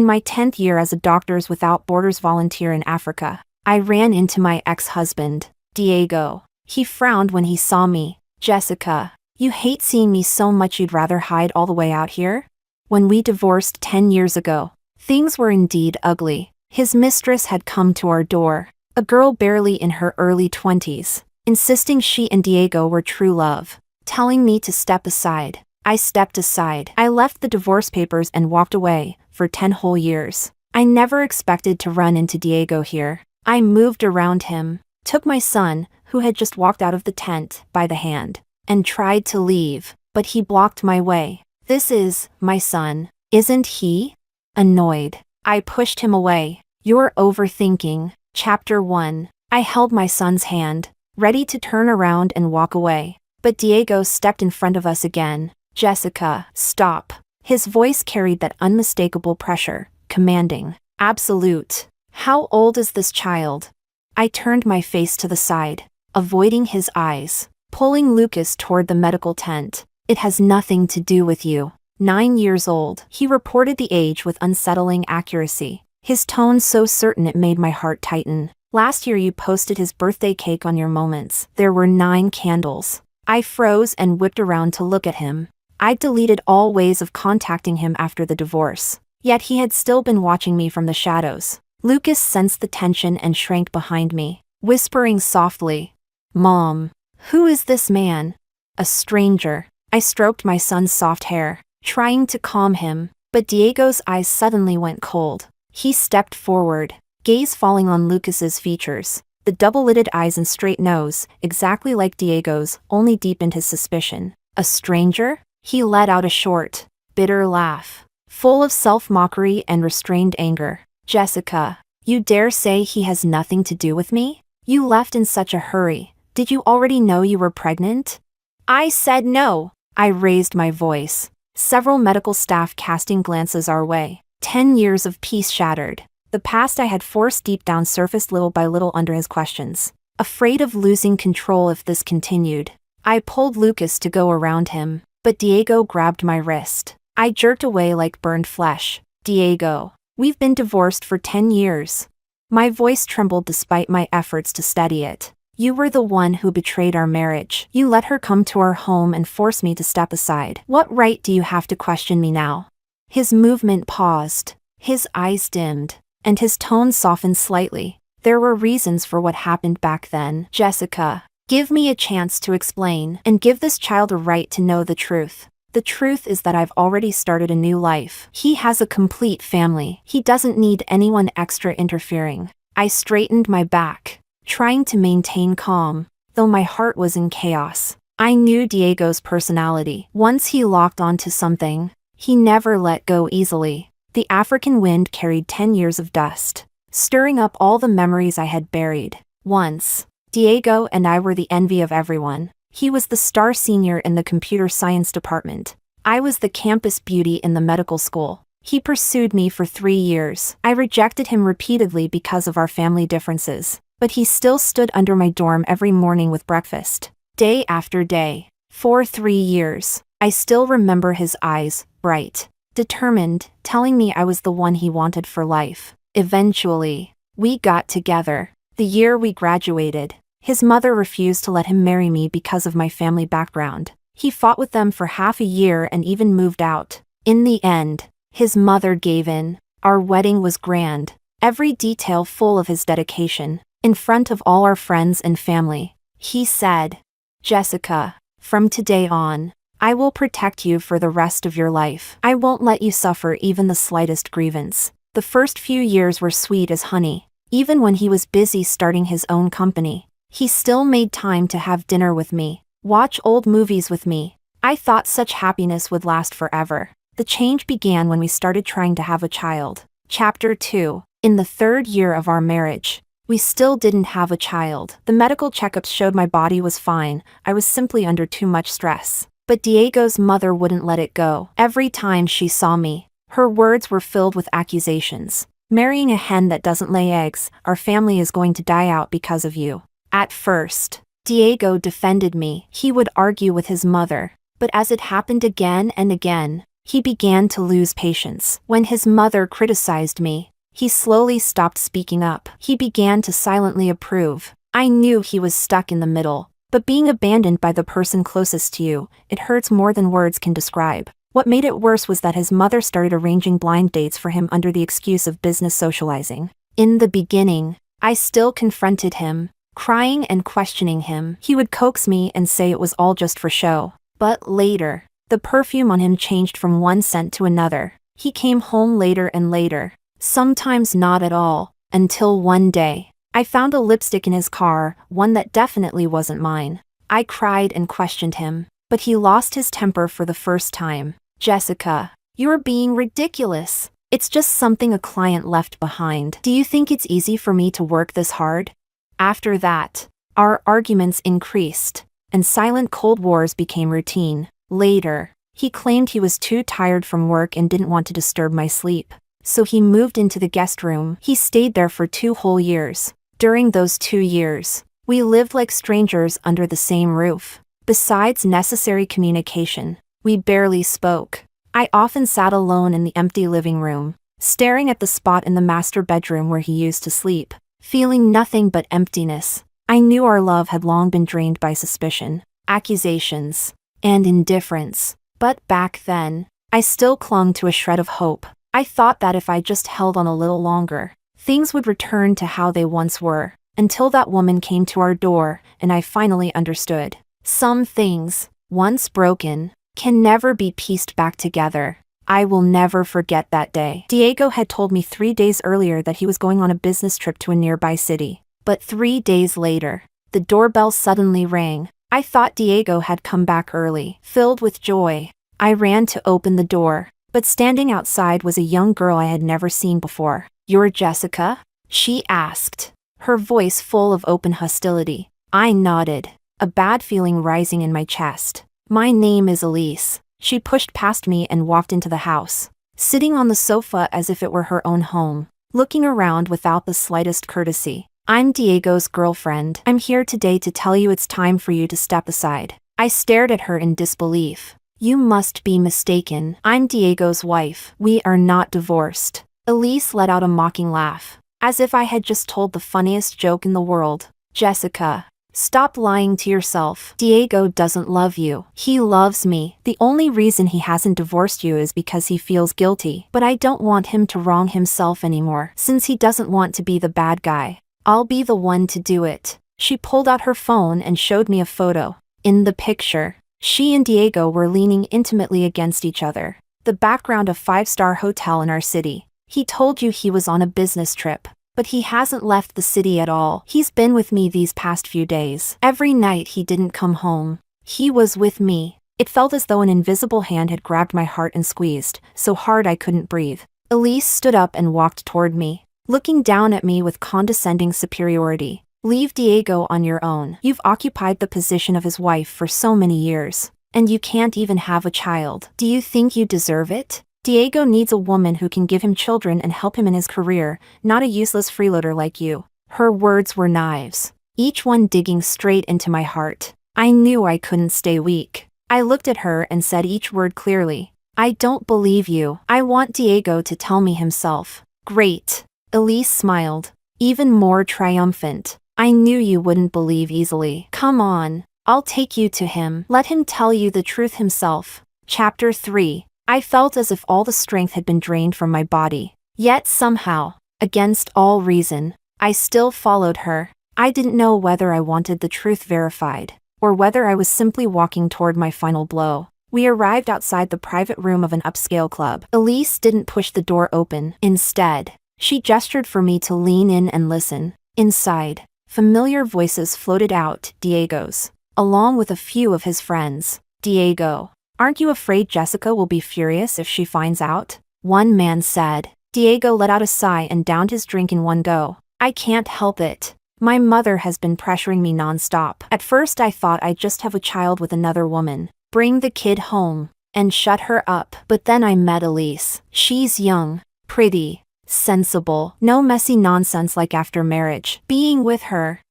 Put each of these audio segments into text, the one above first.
In my 10th year as a Doctors Without Borders volunteer in Africa, I ran into my ex-husband, Diego. He frowned when he saw me. Jessica, you hate seeing me so much you'd rather hide all the way out here? When we divorced 10 years ago, things were indeed ugly. His mistress had come to our door, a girl barely in her early 20s, insisting she and Diego were true love, telling me to step aside. I stepped aside. I left the divorce papers and walked away, for 10 whole years. I never expected to run into Diego here. I moved around him, took my son, who had just walked out of the tent, by the hand, and tried to leave, but he blocked my way. This is my son, isn't he? Annoyed, I pushed him away. You're overthinking. Chapter 1. I held my son's hand, ready to turn around and walk away. But Diego stepped in front of us again. Jessica, stop. His voice carried that unmistakable pressure, commanding, absolute. How old is this child? I turned my face to the side, avoiding his eyes, pulling Lucas toward the medical tent. It has nothing to do with you. 9 years old. He reported the age with unsettling accuracy, his tone so certain it made my heart tighten. Last year you posted his birthday cake on your moments. There were 9 candles. I froze and whipped around to look at him. I'd deleted all ways of contacting him after the divorce. Yet he had still been watching me from the shadows. Lucas sensed the tension and shrank behind me, whispering softly, Mom, who is this man? A stranger. I stroked my son's soft hair, trying to calm him, but Diego's eyes suddenly went cold. He stepped forward, gaze falling on Lucas's features. The double-lidded eyes and straight nose, exactly like Diego's, only deepened his suspicion. A stranger? He let out a short, bitter laugh, full of self-mockery and restrained anger. Jessica, you dare say he has nothing to do with me? You left in such a hurry. Did you already know you were pregnant? I said no. I raised my voice, several medical staff casting glances our way. 10 years of peace shattered. The past I had forced deep down surfaced little by little under his questions. Afraid of losing control if this continued, I pulled Lucas to go around him, but Diego grabbed my wrist. I jerked away like burned flesh. Diego, we've been divorced for 10 years. My voice trembled despite my efforts to steady it. You were the one who betrayed our marriage. You let her come to our home and force me to step aside. What right do you have to question me now? His movement paused, his eyes dimmed, and his tone softened slightly. There were reasons for what happened back then. Jessica, give me a chance to explain, and give this child a right to know the truth. The truth is that I've already started a new life. He has a complete family. He doesn't need anyone extra interfering. I straightened my back, trying to maintain calm, though my heart was in chaos. I knew Diego's personality. Once he locked onto something, he never let go easily. The African wind carried 10 years of dust, stirring up all the memories I had buried. Once, Diego and I were the envy of everyone. He was the star senior in the computer science department. I was the campus beauty in the medical school. He pursued me for 3 years. I rejected him repeatedly because of our family differences, but he still stood under my dorm every morning with breakfast, day after day. For 3 years, I still remember his eyes, bright, determined, telling me I was the one he wanted for life. Eventually, we got together. The year we graduated, his mother refused to let him marry me because of my family background. He fought with them for half a year and even moved out. In the end, his mother gave in. Our wedding was grand, every detail full of his dedication. In front of all our friends and family, he said, Jessica, from today on, I will protect you for the rest of your life. I won't let you suffer even the slightest grievance. The first few years were sweet as honey. Even when he was busy starting his own company, he still made time to have dinner with me, watch old movies with me. I thought such happiness would last forever. The change began when we started trying to have a child. Chapter 2. In the 3rd year of our marriage, we still didn't have a child. The medical checkups showed my body was fine. I was simply under too much stress. But Diego's mother wouldn't let it go. Every time she saw me, her words were filled with accusations. Marrying a hen that doesn't lay eggs, our family is going to die out because of you. At first, Diego defended me. He would argue with his mother. But as it happened again and again, He began to lose patience. When his mother criticized me, he slowly stopped speaking up. He began to silently approve. I knew he was stuck in the middle, but being abandoned by the person closest to you, it hurts more than words can describe. What made it worse was that his mother started arranging blind dates for him under the excuse of business socializing. In the beginning, I still confronted him, crying and questioning him. He would coax me and say it was all just for show. But later, the perfume on him changed from one scent to another. He came home later and later, sometimes not at all, until one day, I found a lipstick in his car, one that definitely wasn't mine. I cried and questioned him, but he lost his temper for the first time. Jessica, you're being ridiculous. It's just something a client left behind. Do you think it's easy for me to work this hard? After that, our arguments increased, and silent cold wars became routine. Later, he claimed he was too tired from work and didn't want to disturb my sleep, so he moved into the guest room. He stayed there for 2 whole years. During those 2 years, we lived like strangers under the same roof. Besides necessary communication, we barely spoke. I often sat alone in the empty living room, staring at the spot in the master bedroom where he used to sleep, feeling nothing but emptiness. I knew our love had long been drained by suspicion, accusations, and indifference. But back then, I still clung to a shred of hope. I thought that if I just held on a little longer, things would return to how they once were, until that woman came to our door, and I finally understood. Some things, once broken, can never be pieced back together. I will never forget that day. Diego had told me 3 days earlier that he was going on a business trip to a nearby city. But 3 days later, the doorbell suddenly rang. I thought Diego had come back early. Filled with joy, I ran to open the door, but standing outside was a young girl I had never seen before. "You're Jessica?" she asked, her voice full of open hostility. I nodded, a bad feeling rising in my chest. "My name is Elise." She pushed past me and walked into the house, sitting on the sofa as if it were her own home, looking around without the slightest courtesy. "I'm Diego's girlfriend. I'm here today to tell you it's time for you to step aside." I stared at her in disbelief. "You must be mistaken. I'm Diego's wife. We are not divorced." Elise let out a mocking laugh, as if I had just told the funniest joke in the world. "Jessica, stop lying to yourself. Diego doesn't love you. He loves me. The only reason he hasn't divorced you is because he feels guilty. But I don't want him to wrong himself anymore, since he doesn't want to be the bad guy. I'll be the one to do it." She pulled out her phone and showed me a photo. In the picture, she and Diego were leaning intimately against each other. The background a 5-star hotel in our city. "He told you he was on a business trip. But he hasn't left the city at all. He's been with me these past few days. Every night he didn't come home. He was with me." It felt as though an invisible hand had grabbed my heart and squeezed, so hard I couldn't breathe. Elise stood up and walked toward me, looking down at me with condescending superiority. "Leave Diego on your own. You've occupied the position of his wife for so many years, and you can't even have a child. Do you think you deserve it? Diego needs a woman who can give him children and help him in his career, not a useless freeloader like you." Her words were knives, each one digging straight into my heart. I knew I couldn't stay weak. I looked at her and said each word clearly. "I don't believe you. I want Diego to tell me himself." "Great." Elise smiled, even more triumphant. "I knew you wouldn't believe easily. Come on, I'll take you to him. Let him tell you the truth himself." Chapter 3. I felt as if all the strength had been drained from my body. Yet somehow, against all reason, I still followed her. I didn't know whether I wanted the truth verified, or whether I was simply walking toward my final blow. We arrived outside the private room of an upscale club. Elise didn't push the door open. Instead, she gestured for me to lean in and listen. Inside, familiar voices floated out, Diego's, along with a few of his friends. "Diego, aren't you afraid Jessica will be furious if she finds out?" one man said. Diego let out a sigh and downed his drink in one go. "I can't help it. My mother has been pressuring me nonstop. At first I thought I'd just have a child with another woman, bring the kid home, and shut her up. But then I met Elise. She's young, pretty, sensible, no messy nonsense like after marriage. Being with her,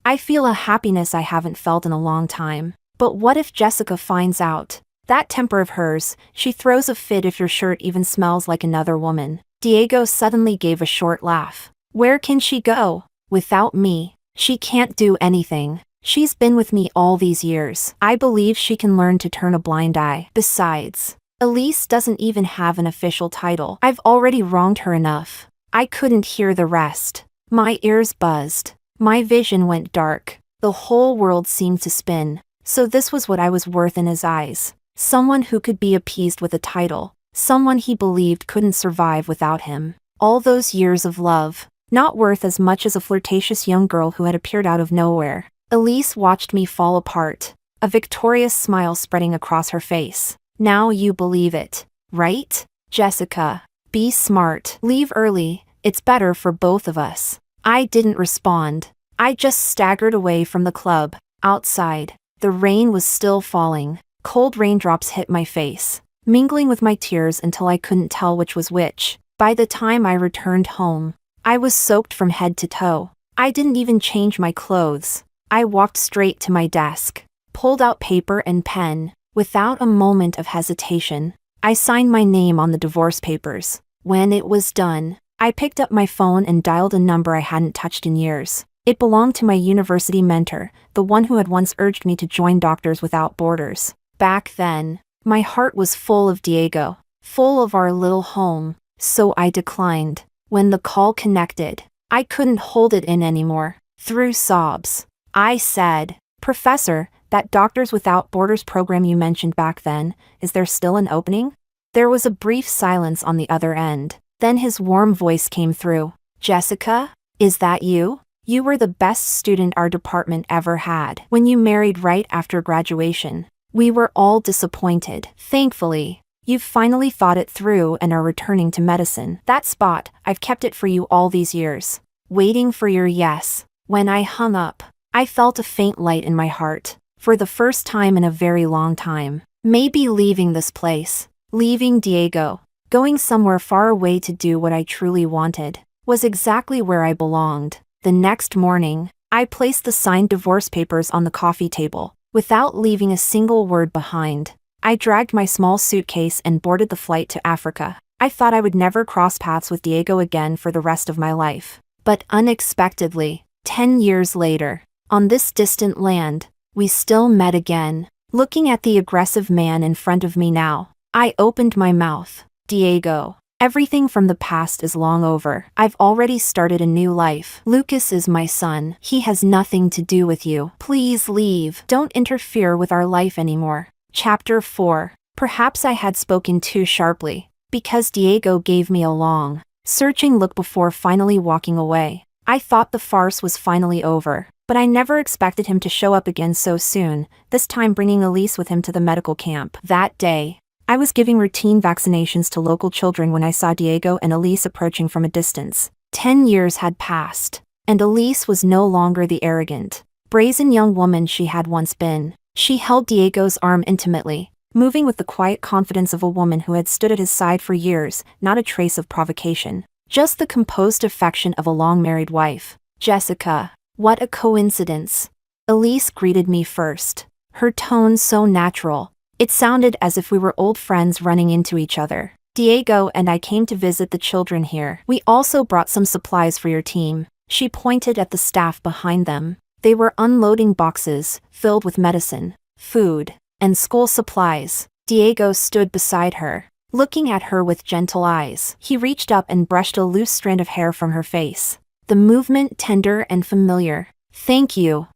I feel a happiness I haven't felt in a long time. But what if Jessica finds out? That temper of hers, she throws a fit if your shirt even smells like another woman. Diego suddenly gave a short laugh. Where can she go? Without me. She can't do anything. She's been with me all these years. I believe she can learn to turn a blind eye. Besides, Elise doesn't even have an official title. I've already wronged her enough. I couldn't hear the rest. My ears buzzed. My vision went dark. The whole world seemed to spin. So this was what I was worth in his eyes. Someone who could be appeased with a title. Someone he believed couldn't survive without him. All those years of love, not worth as much as a flirtatious young girl who had appeared out of nowhere. Elise watched me fall apart, a victorious smile spreading across her face. Now you believe it, right? Jessica, be smart. Leave early, it's better for both of us. I didn't respond. I just staggered away from the club. Outside, the rain was still falling. Cold raindrops hit my face, mingling with my tears until I couldn't tell which was which. By the time I returned home, I was soaked from head to toe. I didn't even change my clothes. I walked straight to my desk, pulled out paper and pen. Without a moment of hesitation, I signed my name on the divorce papers. When it was done, I picked up my phone and dialed a number I hadn't touched in years. It belonged to my university mentor, the one who had once urged me to join Doctors Without Borders. Back then, my heart was full of Diego, full of our little home, so I declined. When the call connected, I couldn't hold it in anymore. Through sobs, I said, "Professor, that Doctors Without Borders program you mentioned back then, is there still an opening?" There was a brief silence on the other end. Then his warm voice came through. "Jessica, is that you? You were the best student our department ever had. When you married right after graduation, we were all disappointed. Thankfully, you've finally thought it through and are returning to medicine. That spot, I've kept it for you all these years, waiting for your yes." When I hung up, I felt a faint light in my heart. For the first time in a very long time, maybe leaving this place, leaving Diego, going somewhere far away to do what I truly wanted, was exactly where I belonged. The next morning, I placed the signed divorce papers on the coffee table, without leaving a single word behind. I dragged my small suitcase and boarded the flight to Africa. I thought I would never cross paths with Diego again for the rest of my life. But unexpectedly, 10 years later, on this distant land, we still met again. Looking at the aggressive man in front of me now, I opened my mouth. "Diego, everything from the past is long over. I've already started a new life. Lucas is my son. He has nothing to do with you. Please leave. Don't interfere with our life anymore." Chapter 4. Perhaps I had spoken too sharply, because Diego gave me a long, searching look before finally walking away. I thought the farce was finally over, but I never expected him to show up again so soon, this time bringing Elise with him to the medical camp. That day, I was giving routine vaccinations to local children when I saw Diego and Elise approaching from a distance. 10 years had passed, and Elise was no longer the arrogant, brazen young woman she had once been. She held Diego's arm intimately, moving with the quiet confidence of a woman who had stood at his side for years, not a trace of provocation, just the composed affection of a long-married wife. "Jessica, what a coincidence." Elise greeted me first, her tone so natural. It sounded as if we were old friends running into each other. "Diego and I came to visit the children here. We also brought some supplies for your team." She pointed at the staff behind them. They were unloading boxes, filled with medicine, food, and school supplies. Diego stood beside her, looking at her with gentle eyes. He reached up and brushed a loose strand of hair from her face, the movement tender and familiar. "Thank you,"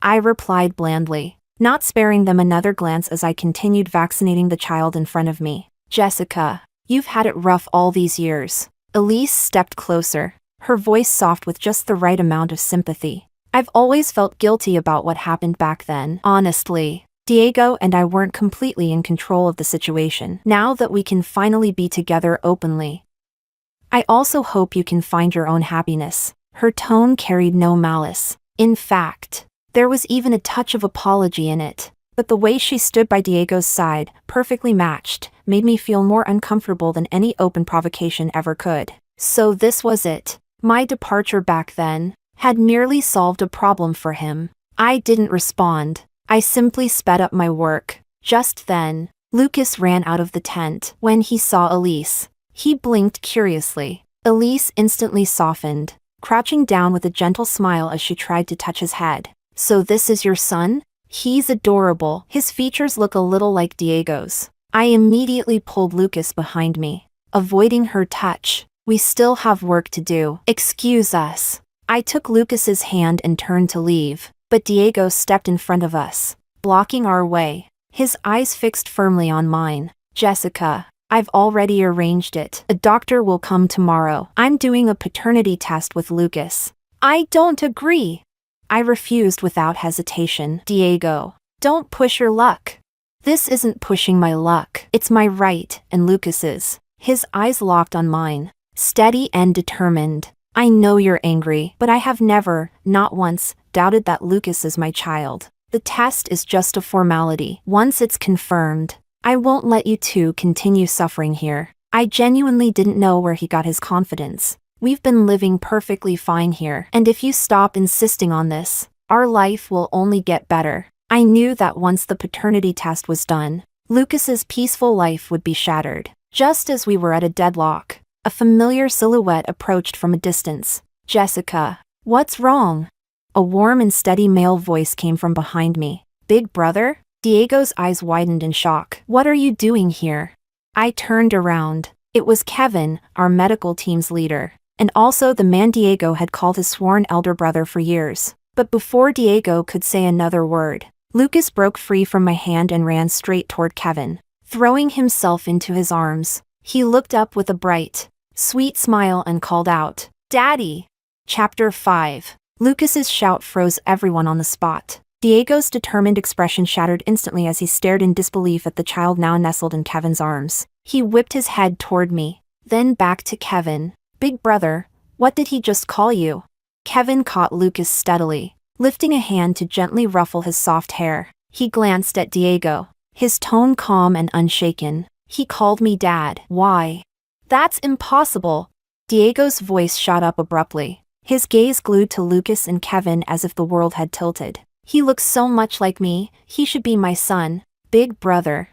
I replied blandly, not sparing them another glance as I continued vaccinating the child in front of me. "Jessica, you've had it rough all these years." Elise stepped closer, her voice soft with just the right amount of sympathy. "I've always felt guilty about what happened back then. Honestly, Diego and I weren't completely in control of the situation. Now that we can finally be together openly, I also hope you can find your own happiness." Her tone carried no malice. In fact, there was even a touch of apology in it. But the way she stood by Diego's side, perfectly matched, made me feel more uncomfortable than any open provocation ever could. So this was it. My departure back then had merely solved a problem for him. I didn't respond. I simply sped up my work. Just then, Lucas ran out of the tent when he saw Elise. He blinked curiously. Elise instantly softened, crouching down with a gentle smile as she tried to touch his head. "So this is your son? He's adorable. His features look a little like Diego's." I immediately pulled Lucas behind me, avoiding her touch. "We still have work to do. Excuse us." I took Lucas's hand and turned to leave, but Diego stepped in front of us, blocking our way, his eyes fixed firmly on mine. "Jessica, I've already arranged it. A doctor will come tomorrow. I'm doing a paternity test with Lucas." "I don't agree." I refused without hesitation. "Diego, don't push your luck." "This isn't pushing my luck. It's my right, and Lucas's." His eyes locked on mine, steady and determined. "I know you're angry, but I have never, not once, doubted that Lucas is my child. The test is just a formality. Once it's confirmed, I won't let you two continue suffering here." I genuinely didn't know where he got his confidence. "We've been living perfectly fine here, and if you stop insisting on this, our life will only get better." I knew that once the paternity test was done, Lucas's peaceful life would be shattered. Just as we were at a deadlock, a familiar silhouette approached from a distance. "Jessica, what's wrong?" A warm and steady male voice came from behind me. "Big brother?" Diego's eyes widened in shock. "What are you doing here?" I turned around. It was Kevin, our medical team's leader, and also the man Diego had called his sworn elder brother for years. But before Diego could say another word, Lucas broke free from my hand and ran straight toward Kevin, throwing himself into his arms. He looked up with a bright, sweet smile and called out, "Daddy!" Chapter 5. Lucas's shout froze everyone on the spot. Diego's determined expression shattered instantly as he stared in disbelief at the child now nestled in Kevin's arms. He whipped his head toward me, then back to Kevin. "Big brother, what did he just call you?" Kevin caught Lucas steadily, lifting a hand to gently ruffle his soft hair. He glanced at Diego, his tone calm and unshaken. "He called me Dad." "Why?" "That's impossible." Diego's voice shot up abruptly, his gaze glued to Lucas and Kevin as if the world had tilted. "He looks so much like me. He should be my son." "Big brother,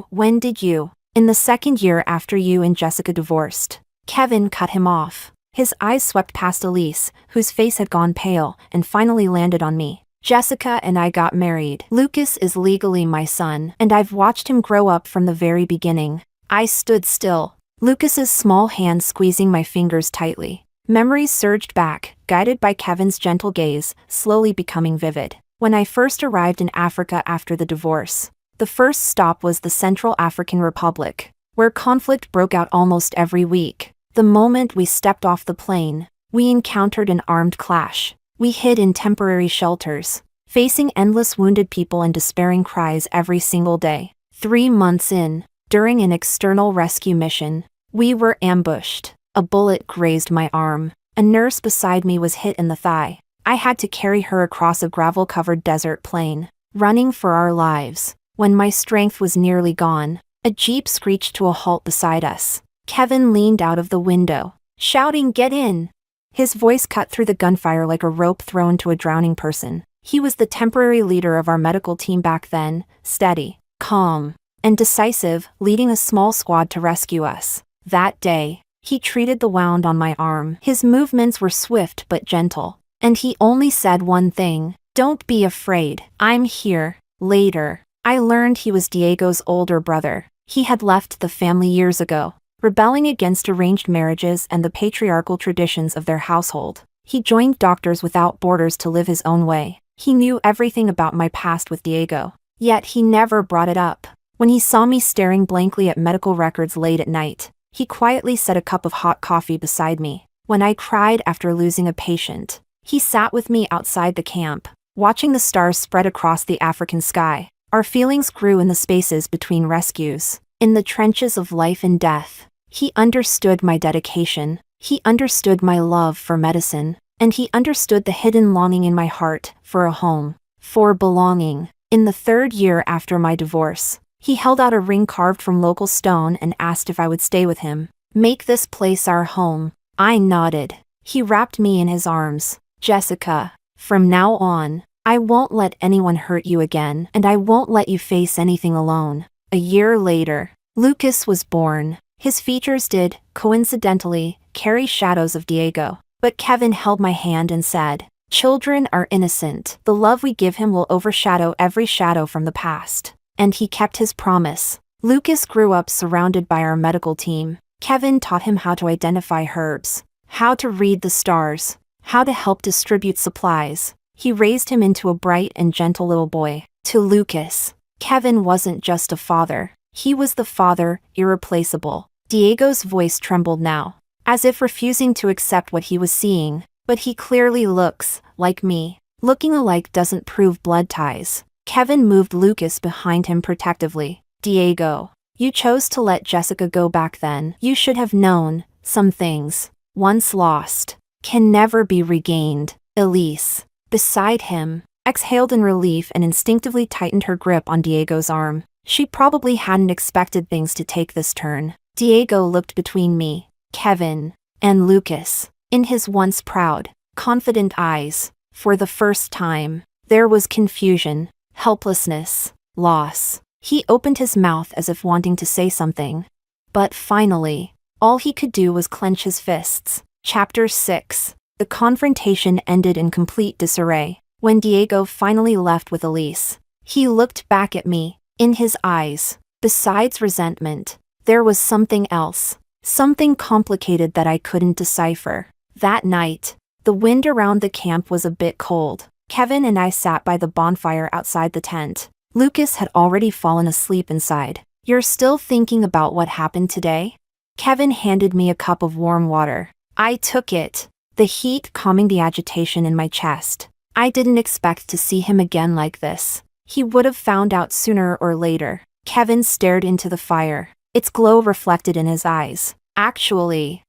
when did you?" "In the second year after you and Jessica divorced." Kevin cut him off. His eyes swept past Elise, whose face had gone pale, and finally landed on me. "Jessica and I got married. Lucas is legally my son, and I've watched him grow up from the very beginning." I stood still, Lucas's small hand squeezing my fingers tightly. Memories surged back, guided by Kevin's gentle gaze, slowly becoming vivid. When I first arrived in Africa after the divorce, the first stop was the Central African Republic, where conflict broke out almost every week. The moment we stepped off the plane, we encountered an armed clash. We hid in temporary shelters, facing endless wounded people and despairing cries every single day. 3 months in, during an external rescue mission, we were ambushed. A bullet grazed my arm. A nurse beside me was hit in the thigh. I had to carry her across a gravel-covered desert plain, running for our lives. When my strength was nearly gone, a jeep screeched to a halt beside us. Kevin leaned out of the window, shouting, "Get in!" His voice cut through the gunfire like a rope thrown to a drowning person. He was the temporary leader of our medical team back then, steady, calm, and decisive, leading a small squad to rescue us. That day, he treated the wound on my arm. His movements were swift but gentle, and he only said one thing: "Don't be afraid, I'm here." Later, I learned he was Diego's older brother. He had left the family years ago, rebelling against arranged marriages and the patriarchal traditions of their household. He joined Doctors Without Borders to live his own way. He knew everything about my past with Diego, yet he never brought it up. When he saw me staring blankly at medical records late at night, he quietly set a cup of hot coffee beside me. When I cried after losing a patient, he sat with me outside the camp, watching the stars spread across the African sky. Our feelings grew in the spaces between rescues, in the trenches of life and death. He understood my dedication, he understood my love for medicine, and he understood the hidden longing in my heart for a home, for belonging. In the 3rd year after my divorce, he held out a ring carved from local stone and asked if I would stay with him. "Make this place our home." I nodded. He wrapped me in his arms. "Jessica, from now on, I won't let anyone hurt you again, and I won't let you face anything alone." A year later, Lucas was born. His features did, coincidentally, carry shadows of Diego. But Kevin held my hand and said, "Children are innocent. The love we give him will overshadow every shadow from the past." And he kept his promise. Lucas grew up surrounded by our medical team. Kevin taught him how to identify herbs, how to read the stars, how to help distribute supplies. He raised him into a bright and gentle little boy. To Lucas, Kevin wasn't just a father. He was the father, irreplaceable. Diego's voice trembled now, as if refusing to accept what he was seeing. But he clearly looks like me. Looking alike doesn't prove blood ties. Kevin moved Lucas behind him protectively. Diego, you chose to let Jessica go back then. You should have known, some things, once lost, can never be regained. Elise, beside him, exhaled in relief and instinctively tightened her grip on Diego's arm. She probably hadn't expected things to take this turn. Diego looked between me, Kevin, and Lucas. In his once proud, confident eyes, for the first time, there was confusion, helplessness, loss. He opened his mouth as if wanting to say something. But finally, all he could do was clench his fists. Chapter 6. The confrontation ended in complete disarray. When Diego finally left with Elise, he looked back at me. In his eyes, besides resentment, there was something else. Something complicated that I couldn't decipher. That night, the wind around the camp was a bit cold. Kevin and I sat by the bonfire outside the tent. Lucas had already fallen asleep inside. "You're still thinking about what happened today?" Kevin handed me a cup of warm water. I took it, the heat calming the agitation in my chest. I didn't expect to see him again like this. He would have found out sooner or later. Kevin stared into the fire, its glow reflected in his eyes. "Actually,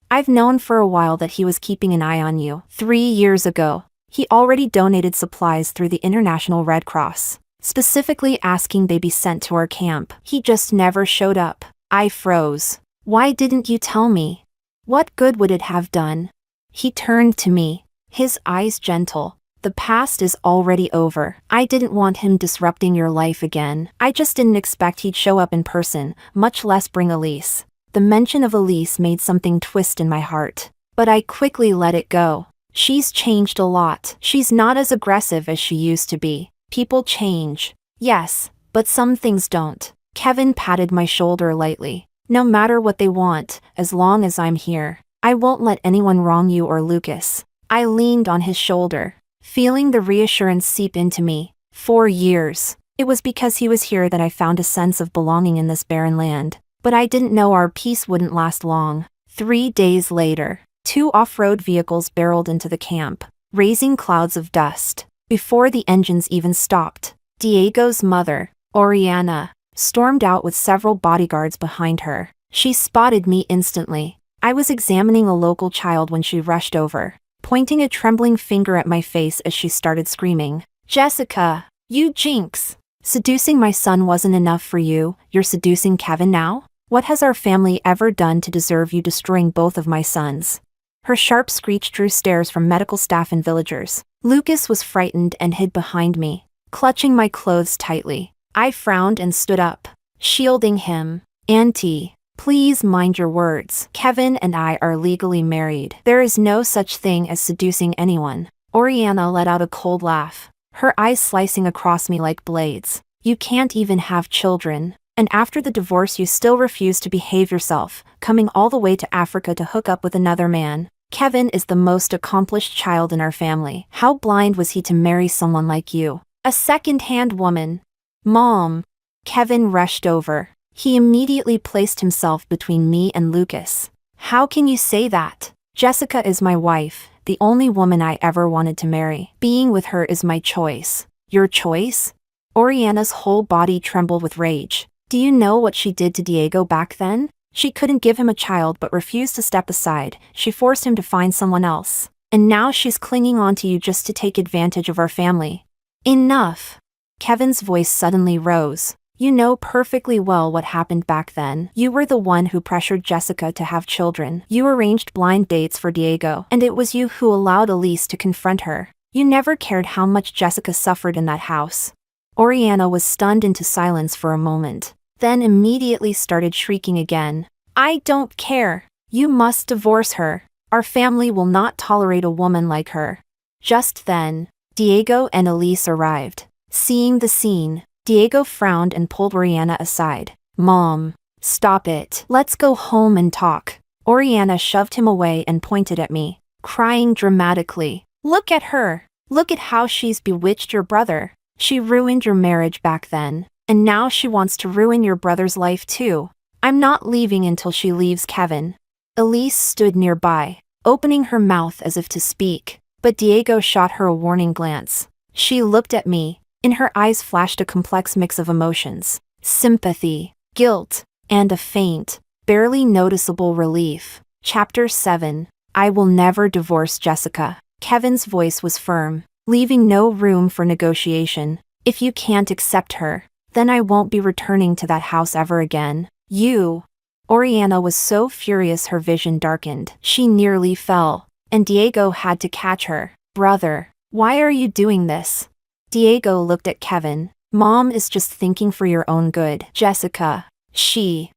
I've known for a while that he was keeping an eye on you. 3 years ago, he already donated supplies through the International Red Cross, specifically asking they be sent to our camp. He just never showed up." I froze. "Why didn't you tell me? What good would it have done?" He turned to me, his eyes gentle. "The past is already over. I didn't want him disrupting your life again. I just didn't expect he'd show up in person, much less bring Elise." The mention of Elise made something twist in my heart. But I quickly let it go. She's changed a lot. She's not as aggressive as she used to be. People change. Yes, but some things don't. Kevin patted my shoulder lightly. "No matter what they want, as long as I'm here, I won't let anyone wrong you or Lucas." I leaned on his shoulder, feeling the reassurance seep into me. 4 years. It was because he was here that I found a sense of belonging in this barren land. But I didn't know our peace wouldn't last long. 3 days later, 2 off-road vehicles barreled into the camp, raising clouds of dust. Before the engines even stopped, Diego's mother, Oriana, stormed out with several bodyguards behind her. She spotted me instantly. I was examining a local child when she rushed over, pointing a trembling finger at my face as she started screaming, "Jessica, you jinx! Seducing my son wasn't enough for you, you're seducing Kevin now? What has our family ever done to deserve you destroying both of my sons?" Her sharp screech drew stares from medical staff and villagers. Lucas was frightened and hid behind me, clutching my clothes tightly. I frowned and stood up, shielding him. "Auntie, please mind your words. Kevin and I are legally married. There is no such thing as seducing anyone." Oriana let out a cold laugh, her eyes slicing across me like blades. "You can't even have children. And after the divorce you still refuse to behave yourself, coming all the way to Africa to hook up with another man. Kevin is the most accomplished child in our family. How blind was he to marry someone like you? A second-hand woman." "Mom." Kevin rushed over. He immediately placed himself between me and Lucas. "How can you say that? Jessica is my wife, the only woman I ever wanted to marry. Being with her is my choice." "Your choice?" Oriana's whole body trembled with rage. "Do you know what she did to Diego back then? She couldn't give him a child but refused to step aside. She forced him to find someone else. And now she's clinging on to you just to take advantage of our family." "Enough." Kevin's voice suddenly rose. "You know perfectly well what happened back then. You were the one who pressured Jessica to have children. You arranged blind dates for Diego, and it was you who allowed Elise to confront her. You never cared how much Jessica suffered in that house." Oriana was stunned into silence for a moment, then immediately started shrieking again. I don't care. You must divorce her. Our family will not tolerate a woman like her. Just then, Diego and Elise arrived. Seeing the scene, Diego frowned and pulled Oriana aside. Mom, stop it. Let's go home and talk. Oriana shoved him away and pointed at me, crying dramatically. Look at her. Look at how she's bewitched your brother. She ruined your marriage back then, and now she wants to ruin your brother's life too. I'm not leaving until she leaves Kevin. Elise stood nearby, opening her mouth as if to speak, but Diego shot her a warning glance. She looked at me. In her eyes flashed a complex mix of emotions: sympathy, guilt, and a faint, barely noticeable relief. Chapter 7. I will never divorce Jessica. Kevin's voice was firm, leaving no room for negotiation. If you can't accept her, then I won't be returning to that house ever again. You. Oriana was so furious her vision darkened. She nearly fell, and Diego had to catch her. Brother, why are you doing this? Diego looked at Kevin. Mom is just thinking for your own good. Jessica, she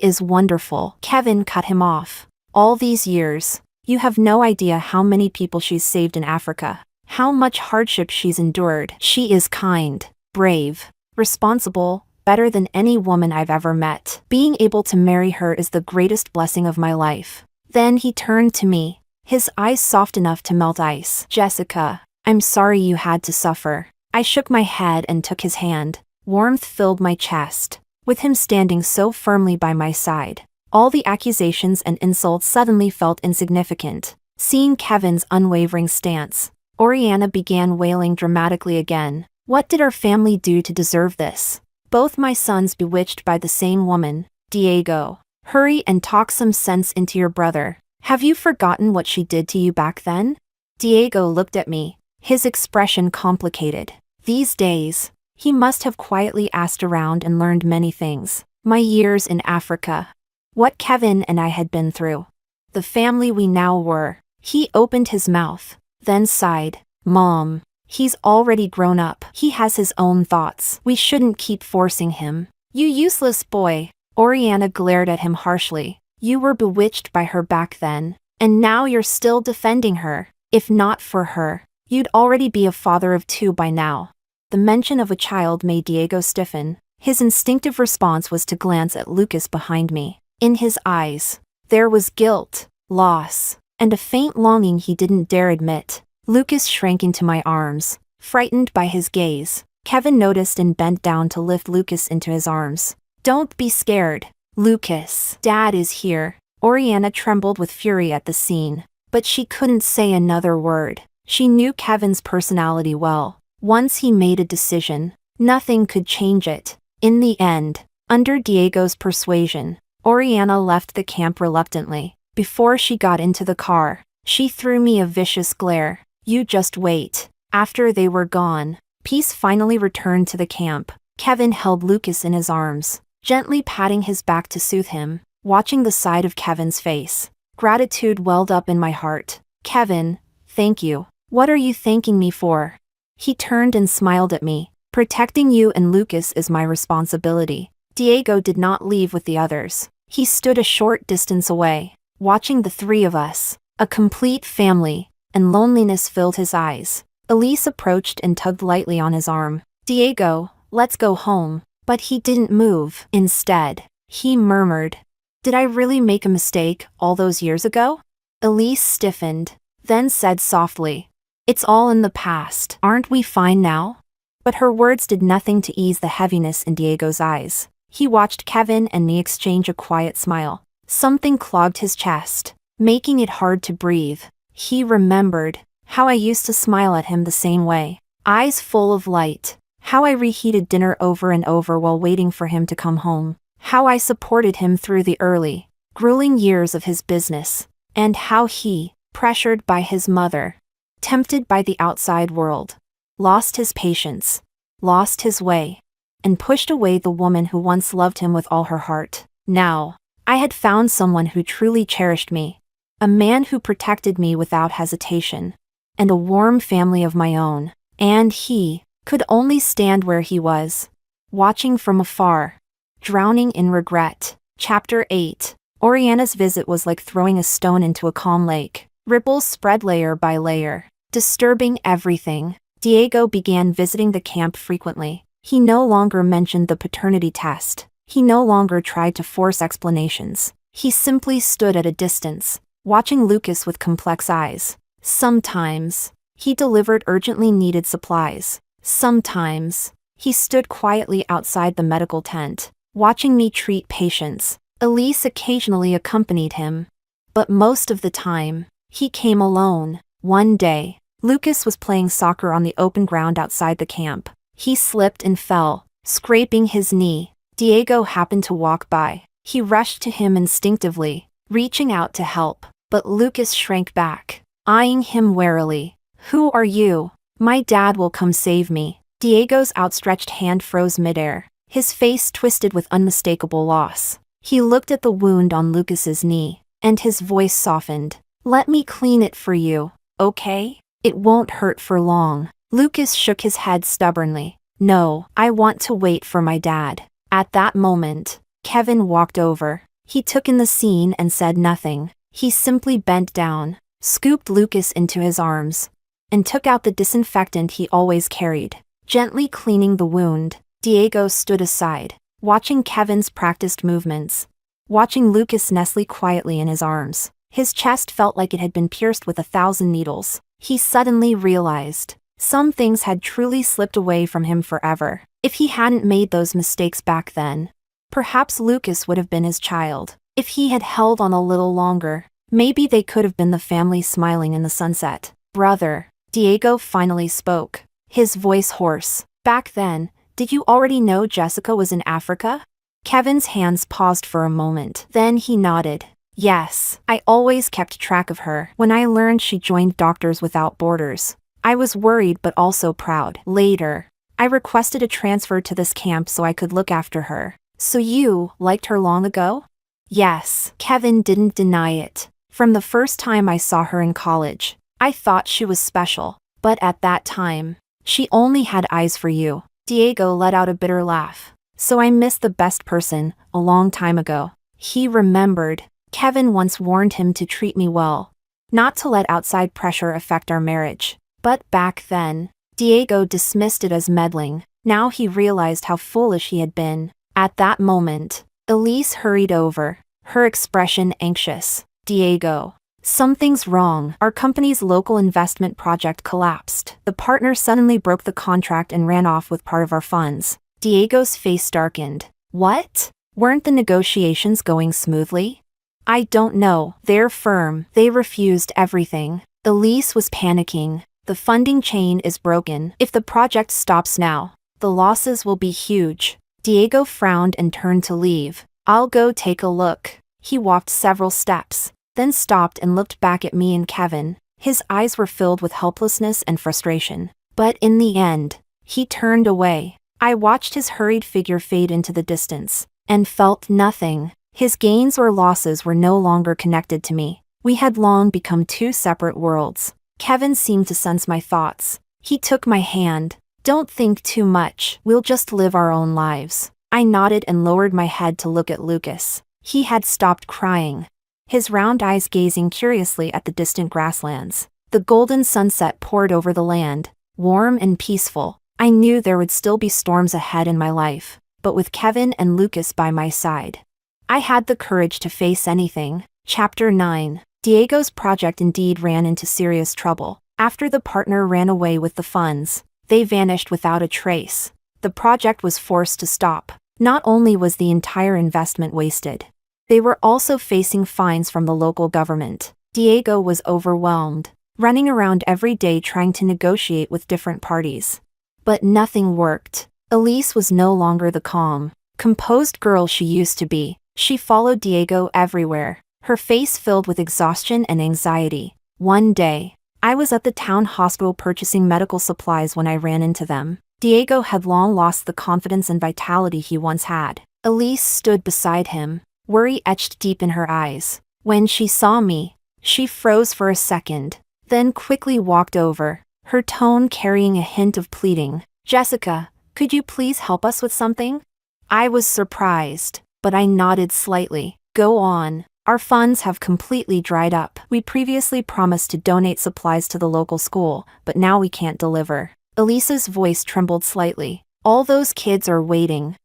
is wonderful. Kevin cut him off. All these years, you have no idea how many people she's saved in Africa, how much hardship she's endured. She is kind, brave, responsible, better than any woman I've ever met. Being able to marry her is the greatest blessing of my life. Then he turned to me, his eyes soft enough to melt ice. Jessica, I'm sorry you had to suffer. I shook my head and took his hand. Warmth filled my chest. With him standing so firmly by my side, all the accusations and insults suddenly felt insignificant. Seeing Kevin's unwavering stance, Oriana began wailing dramatically again. What did our family do to deserve this? Both my sons bewitched by the same woman. Diego, hurry and talk some sense into your brother. Have you forgotten what she did to you back then? Diego looked at me, his expression complicated. These days, he must have quietly asked around and learned many things. My years in Africa. What Kevin and I had been through. The family we now were. He opened his mouth, then sighed. Mom, he's already grown up. He has his own thoughts. We shouldn't keep forcing him. You useless boy. Oriana glared at him harshly. You were bewitched by her back then, and now you're still defending her. If not for her, you'd already be a father of 2 by now. The mention of a child made Diego stiffen. His instinctive response was to glance at Lucas behind me. In his eyes, there was guilt, loss, and a faint longing he didn't dare admit. Lucas shrank into my arms, frightened by his gaze. Kevin noticed and bent down to lift Lucas into his arms. Don't be scared, Lucas. Dad is here. Oriana trembled with fury at the scene, but she couldn't say another word. She knew Kevin's personality well. Once he made a decision, nothing could change it. In the end, under Diego's persuasion, Oriana left the camp reluctantly. Before she got into the car, she threw me a vicious glare. You just wait. After they were gone, peace finally returned to the camp. Kevin held Lucas in his arms, gently patting his back to soothe him. Watching the side of Kevin's face, gratitude welled up in my heart. Kevin, thank you. What are you thanking me for? He turned and smiled at me. Protecting you and Lucas is my responsibility. Diego did not leave with the others. He stood a short distance away, watching the 3 of us, a complete family, and loneliness filled his eyes. Elise approached and tugged lightly on his arm. Diego, let's go home. But he didn't move. Instead, he murmured, Did I really make a mistake all those years ago? Elise stiffened, then said softly, It's all in the past. Aren't we fine now? But her words did nothing to ease the heaviness in Diego's eyes. He watched Kevin and me exchange a quiet smile. Something clogged his chest, making it hard to breathe. He remembered how I used to smile at him the same way, eyes full of light. How I reheated dinner over and over while waiting for him to come home. How I supported him through the early, grueling years of his business. And how he, pressured by his mother, tempted by the outside world, lost his patience, lost his way, and pushed away the woman who once loved him with all her heart. Now, I had found someone who truly cherished me, a man who protected me without hesitation, and a warm family of my own. And he could only stand where he was, watching from afar, drowning in regret. Chapter 8. Oriana's visit was like throwing a stone into a calm lake. Ripples spread layer by layer, disturbing everything. Diego began visiting the camp frequently. He no longer mentioned the paternity test. He no longer tried to force explanations. He simply stood at a distance, watching Lucas with complex eyes. Sometimes, he delivered urgently needed supplies. Sometimes, he stood quietly outside the medical tent, watching me treat patients. Elise occasionally accompanied him, but most of the time, he came alone. One day, Lucas was playing soccer on the open ground outside the camp. He slipped and fell, scraping his knee. Diego happened to walk by. He rushed to him instinctively, reaching out to help, but Lucas shrank back, eyeing him warily. "Who are you? My dad will come save me." Diego's outstretched hand froze midair, his face twisted with unmistakable loss. He looked at the wound on Lucas's knee, and his voice softened. "Let me clean it for you, okay? It won't hurt for long." Lucas shook his head stubbornly. "No, I want to wait for my dad." At that moment, Kevin walked over. He took in the scene and said nothing. He simply bent down, scooped Lucas into his arms, and took out the disinfectant he always carried. Gently cleaning the wound, Diego stood aside, watching Kevin's practiced movements, watching Lucas nestle quietly in his arms. His chest felt like it had been pierced with 1,000 needles. He suddenly realized some things had truly slipped away from him forever. If he hadn't made those mistakes back then, perhaps Lucas would have been his child. If he had held on a little longer, maybe they could have been the family smiling in the sunset. "Brother," Diego finally spoke, his voice hoarse. "Back then, did you already know Jessica was in Africa?" Kevin's hands paused for a moment. Then he nodded. "Yes, I always kept track of her. When I learned she joined Doctors Without Borders, I was worried but also proud. Later, I requested a transfer to this camp so I could look after her." "So you liked her long ago?" "Yes." Kevin didn't deny it. "From the first time I saw her in college, I thought she was special. But at that time, she only had eyes for you." Diego let out a bitter laugh. "So I missed the best person, a long time ago." He remembered. Kevin once warned him to treat me well, not to let outside pressure affect our marriage. But back then, Diego dismissed it as meddling. Now he realized how foolish he had been. At that moment, Elise hurried over, her expression anxious. "Diego, something's wrong. Our company's local investment project collapsed. The partner suddenly broke the contract and ran off with part of our funds." Diego's face darkened. "What? Weren't the negotiations going smoothly?" "I don't know. They're firm. They refused everything." Elise was panicking. "The funding chain is broken. If the project stops now, the losses will be huge." Diego frowned and turned to leave. "I'll go take a look." He walked several steps, then stopped and looked back at me and Kevin. His eyes were filled with helplessness and frustration. But in the end, he turned away. I watched his hurried figure fade into the distance, and felt nothing. His gains or losses were no longer connected to me. We had long become two separate worlds. Kevin seemed to sense my thoughts. He took my hand. "Don't think too much. We'll just live our own lives." I nodded and lowered my head to look at Lucas. He had stopped crying, his round eyes gazing curiously at the distant grasslands. The golden sunset poured over the land, warm and peaceful. I knew there would still be storms ahead in my life, but with Kevin and Lucas by my side, I had the courage to face anything. Chapter 9. Diego's project indeed ran into serious trouble. After the partner ran away with the funds, they vanished without a trace. The project was forced to stop. Not only was the entire investment wasted, they were also facing fines from the local government. Diego was overwhelmed, running around every day trying to negotiate with different parties. But nothing worked. Elise was no longer the calm, composed girl she used to be. She followed Diego everywhere, her face filled with exhaustion and anxiety. One day, I was at the town hospital purchasing medical supplies when I ran into them. Diego had long lost the confidence and vitality he once had. Elise stood beside him, worry etched deep in her eyes. When she saw me, she froze for a second, then quickly walked over, her tone carrying a hint of pleading. Jessica, could you please help us with something? I was surprised, but I nodded slightly. Go on. Our funds have completely dried up. We previously promised to donate supplies to the local school, but now we can't deliver. Elisa's voice trembled slightly. All those kids are waiting.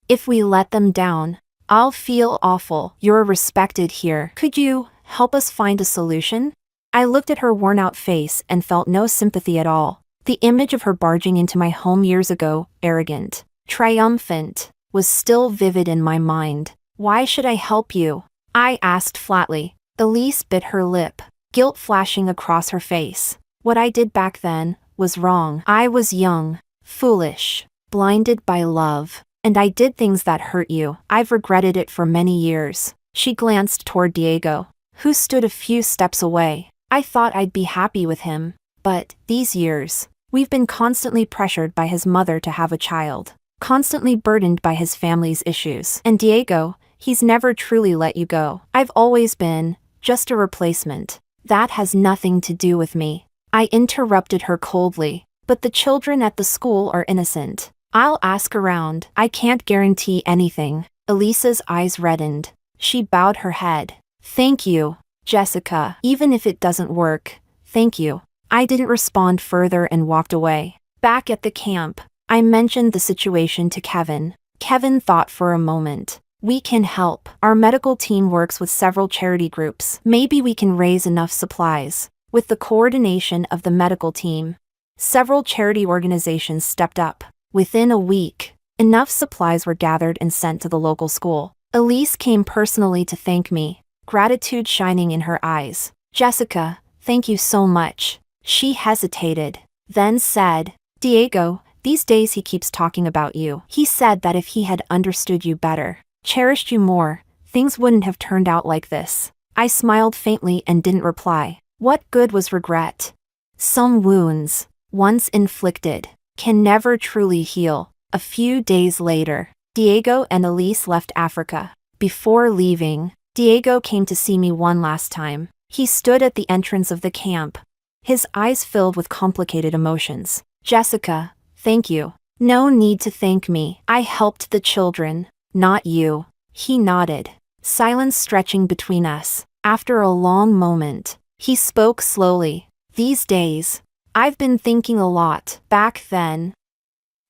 If we let them down, I'll feel awful. You're respected here. Could you help us find a solution? I looked at her worn-out face and felt no sympathy at all. The image of her barging into my home years ago, arrogant, triumphant, was still vivid in my mind. Why should I help you? I asked flatly. Elise bit her lip, guilt flashing across her face. What I did back then was wrong. I was young, foolish, blinded by love, and I did things that hurt you. I've regretted it for many years. She glanced toward Diego, who stood a few steps away. I thought I'd be happy with him, but these years, we've been constantly pressured by his mother to have a child, constantly burdened by his family's issues. And Diego, he's never truly let you go. I've always been just a replacement. That has nothing to do with me. I interrupted her coldly. But the children at the school are innocent. I'll ask around. I can't guarantee anything. Elisa's eyes reddened. She bowed her head. Thank you, Jessica. Even if it doesn't work, thank you. I didn't respond further and walked away. Back at the camp, I mentioned the situation to Kevin. Kevin thought for a moment. We can help. Our medical team works with several charity groups. Maybe we can raise enough supplies. With the coordination of the medical team, several charity organizations stepped up. Within a week, enough supplies were gathered and sent to the local school. Elise came personally to thank me, gratitude shining in her eyes. Jessica, thank you so much. She hesitated, then said, Diego, these days he keeps talking about you. He said that if he had understood you better, cherished you more, things wouldn't have turned out like this. I smiled faintly and didn't reply. What good was regret? Some wounds, once inflicted, can never truly heal. A few days later, Diego and Elise left Africa. Before leaving, Diego came to see me one last time. He stood at the entrance of the camp, his eyes filled with complicated emotions. Jessica, thank you. No need to thank me. I helped the children, not you. He nodded, silence stretching between us. After a long moment, he spoke slowly. These days, I've been thinking a lot. Back then,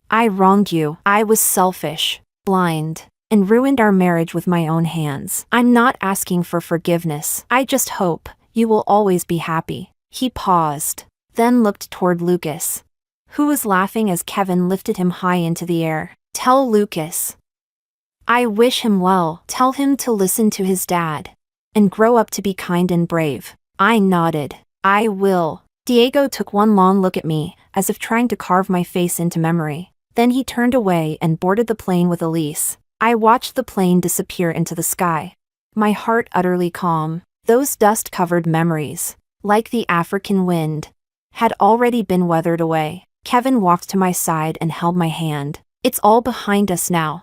I wronged you. I was selfish, blind, and ruined our marriage with my own hands. I'm not asking for forgiveness. I just hope you will always be happy. He paused, then looked toward Lucas, who was laughing as Kevin lifted him high into the air. Tell Lucas I wish him well. Tell him to listen to his dad and grow up to be kind and brave. I nodded. I will. Diego took one long look at me, as if trying to carve my face into memory. Then he turned away and boarded the plane with Elise. I watched the plane disappear into the sky, my heart utterly calm. Those dust-covered memories, like the African wind, had already been weathered away. Kevin walked to my side and held my hand. It's all behind us now.